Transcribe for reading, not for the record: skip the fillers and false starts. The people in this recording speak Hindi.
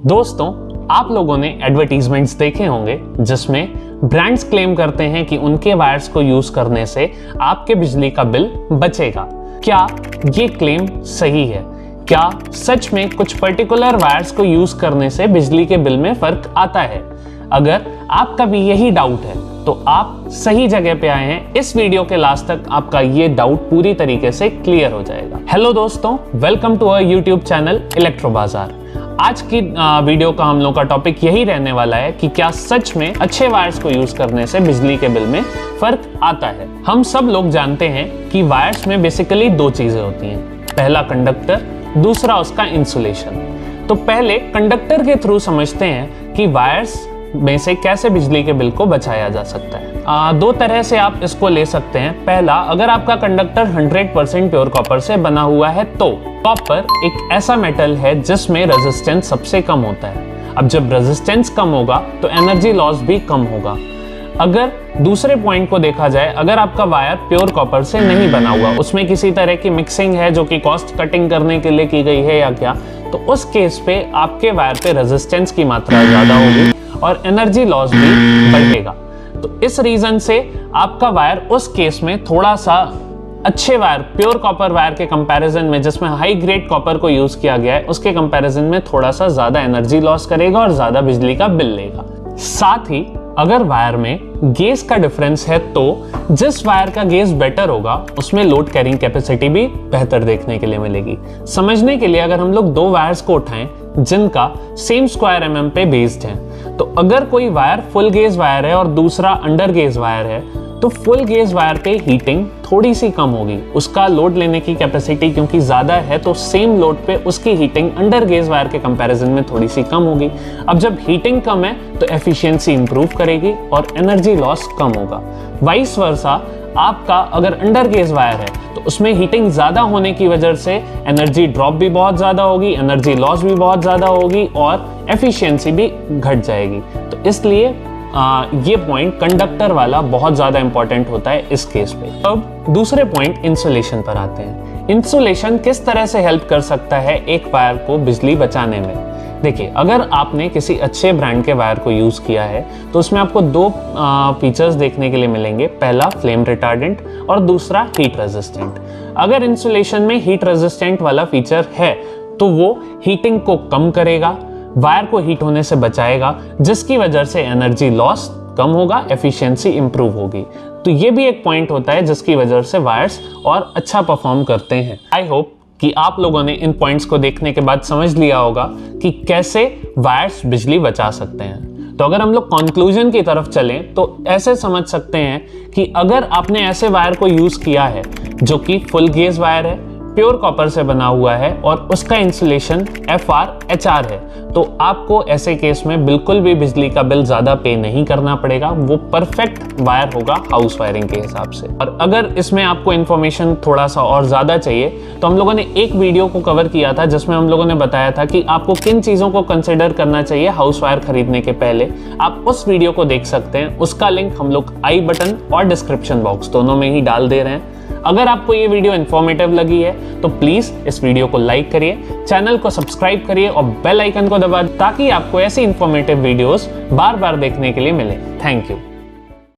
दोस्तों, आप लोगों ने एडवर्टीजमेंट्स देखे होंगे जिसमें ब्रांड्स क्लेम करते हैं कि उनके वायर्स को यूज करने से आपके बिजली का बिल बचेगा। क्या ये क्लेम सही है? क्या सच में कुछ पर्टिकुलर वायर्स को यूज करने से बिजली के बिल में फर्क आता है? अगर आपका भी यही डाउट है तो आप सही जगह पे आए हैं। इस वीडियो के लास्ट तक आपका ये डाउट पूरी तरीके से क्लियर हो जाएगा। हेलो दोस्तों, welcome to our YouTube channel Electro Bazaar. आज की वीडियो का हम लोग का टॉपिक यही रहने वाला है कि क्या सच में अच्छे वायर्स को यूज करने से बिजली के बिल में फर्क आता है। हम सब लोग जानते हैं कि वायर्स में बेसिकली दो चीजें होती हैं, पहला कंडक्टर, दूसरा उसका इंसुलेशन। तो पहले कंडक्टर के थ्रू समझते हैं कि वायर्स में से कैसे बिजली के बिल को बचाया जा सकता है। दो तरह से आप इसको ले सकते हैं। पहला, अगर आपका कंडक्टर 100% प्योर कॉपर से बना हुआ है तो कॉपर एक ऐसा मेटल है जिसमें रेजिस्टेंस सबसे कम होता है। अब जब रेजिस्टेंस कम होगा तो एनर्जी लॉस भी कम होगा। अगर दूसरे पॉइंट को देखा जाए, अगर आपका वायर प्योर कॉपर से नहीं बना हुआ, उसमें किसी तरह की मिक्सिंग है जो कि कॉस्ट कटिंग करने के लिए की गई है या क्या, तो उस केस पे आपके वायर पे रेजिस्टेंस की मात्रा ज्यादा होगी और एनर्जी लॉस भी बढ़ेगा। तो इस रीजन से आपका वायर उस केस में थोड़ा सा अच्छे वायर, प्योर कॉपर वायर के कंपैरिजन में, जिसमें हाई ग्रेड कॉपर को यूज किया गया है, उसके कंपैरिजन में थोड़ा सा ज्यादा एनर्जी लॉस करेगा और ज्यादा बिजली का बिल लेगा। साथ ही अगर वायर में गेज का डिफरेंस है तो जिस वायर का गेज बेटर होगा उसमें लोड कैरिंग कैपेसिटी भी बेहतर देखने के लिए मिलेगी। समझने के लिए अगर हम लोग दो वायर्स को उठाएं जिनका सेम स्क्वायर mm पे बेस्ड है, तो अगर कोई वायर फुल गेज वायर है और दूसरा अंडर गेज वायर है तो फुल गेज वायर पे हीटिंग थोड़ी सी कम होगी, उसका लोड लेने की कैपेसिटी क्योंकि ज्यादा है तो सेम लोड पे उसकी हीटिंग अंडर गेज वायर के कंपैरिजन में थोड़ी सी कम होगी। अब जब हीटिंग कम है तो एफिशिएंसी इंप्रूव करेगी और एनर्जी लॉस कम होगा। वाइस वर्सा, आपका अगर अंडर गेज वायर है तो उसमें हीटिंग ज्यादा होने की वजह से एनर्जी ड्रॉप भी बहुत ज्यादा होगी, एनर्जी लॉस भी बहुत ज्यादा होगी और एफिशिएंसी भी घट जाएगी। तो इसलिए ये पॉइंट कंडक्टर वाला बहुत ज्यादा इंपॉर्टेंट होता है इस केस पे। अब दूसरे पॉइंट इंसुलेशन पर आते हैं। इंसुलेशन किस तरह से हेल्प कर सकता है एक वायर को बिजली बचाने में? देखिए, अगर आपने किसी अच्छे ब्रांड के वायर को यूज किया है तो उसमें आपको दो फीचर्स देखने के लिए मिलेंगे, पहला फ्लेम रिटार्डेंट और दूसरा हीट रेजिस्टेंट। अगर इंसुलेशन में हीट रेजिस्टेंट वाला फीचर है तो वो हीटिंग को कम करेगा, वायर को हीट होने से बचाएगा, जिसकी वजह से एनर्जी लॉस कम होगा, एफिशिएंसी इंप्रूव होगी। तो ये भी एक पॉइंट होता है जिसकी वजह से वायर्स और अच्छा परफॉर्म करते हैं। आई होप कि आप लोगों ने इन पॉइंट्स को देखने के बाद समझ लिया होगा कि कैसे वायर्स बिजली बचा सकते हैं। तो अगर हम लोग कंक्लूजन की तरफ चलें तो ऐसे समझ सकते हैं कि अगर आपने ऐसे वायर को यूज किया है जो कि फुल गेज वायर है, प्योर कॉपर से बना हुआ है और उसका इंसुलेशन FR/HR है, तो आपको ऐसे केस में बिल्कुल भी बिजली का बिल ज्यादा पे नहीं करना पड़ेगा। वो परफेक्ट वायर होगा हाउस वायरिंग के हिसाब से। और अगर इसमें आपको इंफॉर्मेशन थोड़ा सा और ज्यादा चाहिए तो हम लोगों ने एक वीडियो को कवर किया था जिसमें हम लोगों ने बताया था कि आपको किन चीजों को कंसिडर करना चाहिए हाउस वायर खरीदने के पहले। आप उस वीडियो को देख सकते हैं, उसका लिंक हम लोग आई बटन और डिस्क्रिप्शन बॉक्स दोनों में ही डाल दे रहे हैं। अगर आपको ये वीडियो इन्फॉर्मेटिव लगी है तो प्लीज इस वीडियो को लाइक करिए, चैनल को सब्सक्राइब करिए और बेल आइकन को दबा ताकि आपको ऐसी इन्फॉर्मेटिव वीडियोस बार बार देखने के लिए मिले। Thank you.